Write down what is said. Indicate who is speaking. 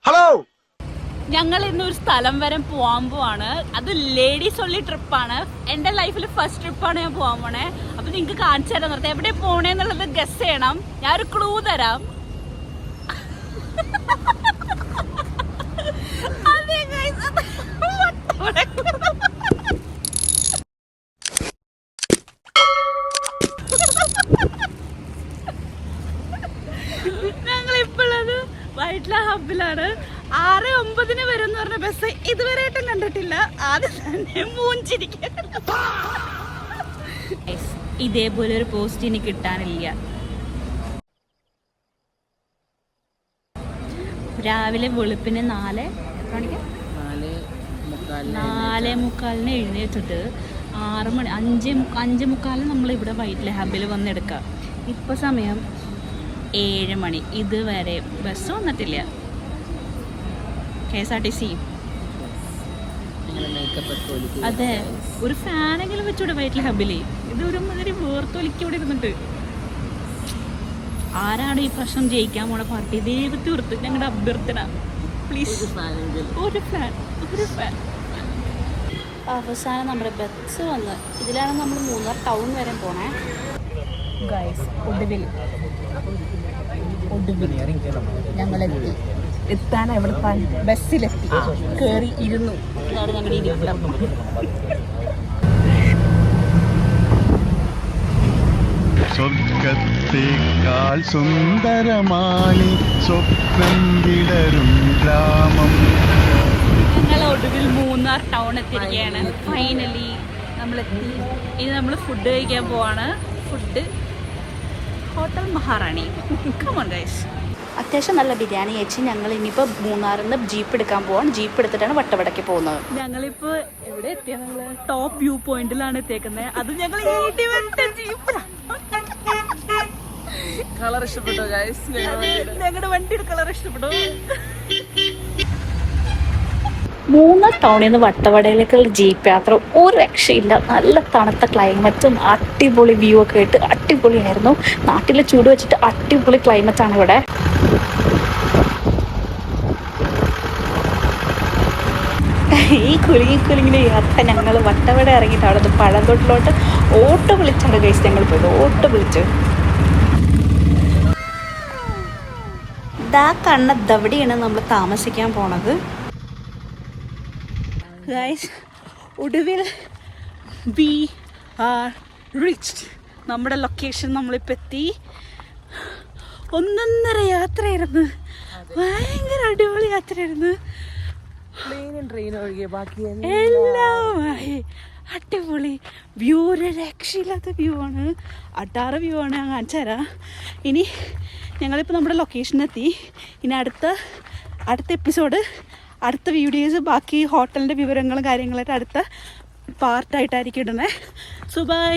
Speaker 1: Hello,
Speaker 2: ഞങ്ങൾ ഇന്നൊരു സ്ഥലം വരെ പോവാൻ പോവാണ്. അത് ലേഡീസ് ഒള്ളി ട്രിപ്പാണ്. എന്റെ ലൈഫിൽ ഫസ്റ്റ് ട്രിപ്പാണ് ഞാൻ പോവാൻ പോണേ. അപ്പൊ നിങ്ങക്ക് കാണിച്ചു തരാൻ നിർത്താം എവിടെ പോണേന്നുള്ളത് ഗസ് ചെയ്യണം. ഞാൻ ഒരു ക്ലൂ തരാം. അതെ guys, ഞങ്ങളിപ്പോഴത് വൈറ്റ്ല ഹബിലാണ്. 6:09 വരും എന്ന് പറഞ്ഞ ബസ് ഇതുവരെയായിട്ടും കണ്ടിട്ടില്ല. ആദ്യം തന്നെ മൂഞ്ചിരിക്കാൻ. ഇതേപോലെ ഒരു പോസ്റ്റ് ഇനി കിട്ടാനില്ല. രാവിലെ വെളുപ്പിന് 4:45 എഴുന്നേറ്റിട്ട് 6 മണി 5:45 നമ്മളിവിടെ വൈറ്റ്ല ഹബിൽ വന്നെടുക്കാം. ഇപ്പൊ സമയം 7 മണി. ഇതുവരെ ബസ് വന്നിട്ടില്ല. KSRTC. അതെ, ഒരു ഫാനെങ്കിലും വെച്ചൂടെ വൈറ്റ്ല ഹബില്. ഇത് ഒരു മാതിരി വേർത്തൊലിക്കൂടെ ഇരുന്നിട്ട്. ആരാണ് ഈ പ്രശ്നം ജയിക്കാൻ പോണ പാർട്ടി? ദൈവത്തെ ഓർത്ത് ഞങ്ങളുടെ അഭ്യർത്ഥന, പ്ലീസ് ഒരു ഫാൻ. അവസാനം നമ്മുടെ ബസ് വന്ന് ഇതിലാണ് നമ്മൾ മൂന്നാർ ടൗൺ വരെ പോണേ ഗൈസ്. ഒടുവിൽ ഞങ്ങളെത്തി. എത്താൻ എവിടെ ബസ്സിലെത്തി, കയറി ഇരുന്നു. അതാണ് ഞങ്ങളുടെ ഇരിപ്പിടം.
Speaker 1: സ്വർഗത്തേക്കാൾ സുന്ദരമാണി സ്വപ്നം വിടരും ഗ്രാമം.
Speaker 2: ഞങ്ങൾ ഒടുവിൽ മൂന്നാർ ടൗൺ എത്തിയിരിക്കുകയാണ്. ഫൈനലി നമ്മളെത്തി. ഇനി നമ്മൾ ഫുഡ് കഴിക്കാൻ പോവാണ്. Food hotel Maharani. Come on guys. അത്യാവശ്യം നല്ല ബിരിയാണി കഴിച്ച് ഞങ്ങൾ ഇനിയിപ്പോൾ മൂന്നാറിൽ നിന്ന് ജീപ്പ് എടുക്കാൻ പോവാണ്. ജീപ്പ് എടുത്തിട്ടാണ് വട്ടവടയ്ക്ക് പോകുന്നത്. ഞങ്ങളിപ്പോൾ എവിടെ എത്തിയ? ഞങ്ങൾ ടോപ്പ് വ്യൂ പോയിന്റിലാണ് എത്തിയേക്കുന്നത്. അത് ഞങ്ങൾ
Speaker 3: കളർ ഇഷ്ടപ്പെട്ടോ ഗൈസ്?
Speaker 2: ഞങ്ങളുടെ വണ്ടിയുടെ കളർ ഇഷ്ടപ്പെട്ടോ? മൂന്നാർ ടൗണിൽ നിന്ന് വട്ടവടയിലേക്കുള്ള ജീപ്പ് യാത്ര ഒരു രക്ഷയില്ല. നല്ല തണുത്ത ക്ലൈമറ്റും അടിപൊളി വ്യൂ ഒക്കെ ആയിട്ട് അടിപൊളിയായിരുന്നു. നാട്ടിലെ ചൂട് വെച്ചിട്ട് അടിപൊളി ക്ലൈമറ്റാണ് ഇവിടെ. ഈ കുലുങ്ങിന്റെ യാത്ര ഞങ്ങൾ വട്ടവട ഇറങ്ങിയിട്ട് അവിടെ നിന്ന് പഴംതൊട്ടിലോട്ട് ഓട്ടോ വിളിച്ചാണ് കഴിച്ച് ഞങ്ങൾ പോയത്. ഓട്ടോ വിളിച്ച് ദാ കണ്ണ ദവടിയാണ് നമ്മൾ താമസിക്കാൻ പോണത്. ഗൈസ്, ഒടുവിൽ വി ആർ റിച്ച്ഡ്. നമ്മുടെ ലൊക്കേഷൻ നമ്മളിപ്പോൾ എത്തി. 1.5 യാത്രയായിരുന്നു. ഭയങ്കര അടിപൊളി യാത്രയായിരുന്നു. എല്ലാമായി അടിപൊളി വ്യൂ. ഒരു രക്ഷയില്ലാത്ത വ്യൂ ആണ്. അട്ടാറ് വ്യൂ ആണ്. ഞാൻ കാണിച്ചു തരാം. ഇനി ഞങ്ങളിപ്പോൾ നമ്മുടെ ലൊക്കേഷനെത്തി. ഇനി അടുത്ത എപ്പിസോഡ്, അടുത്ത വീഡിയോസ്, ബാക്കി ഹോട്ടലിൻ്റെ വിവരങ്ങളും കാര്യങ്ങളായിട്ട് അടുത്ത പാർട്ടായിട്ടായിരിക്കും ഇടുന്നത്. So by.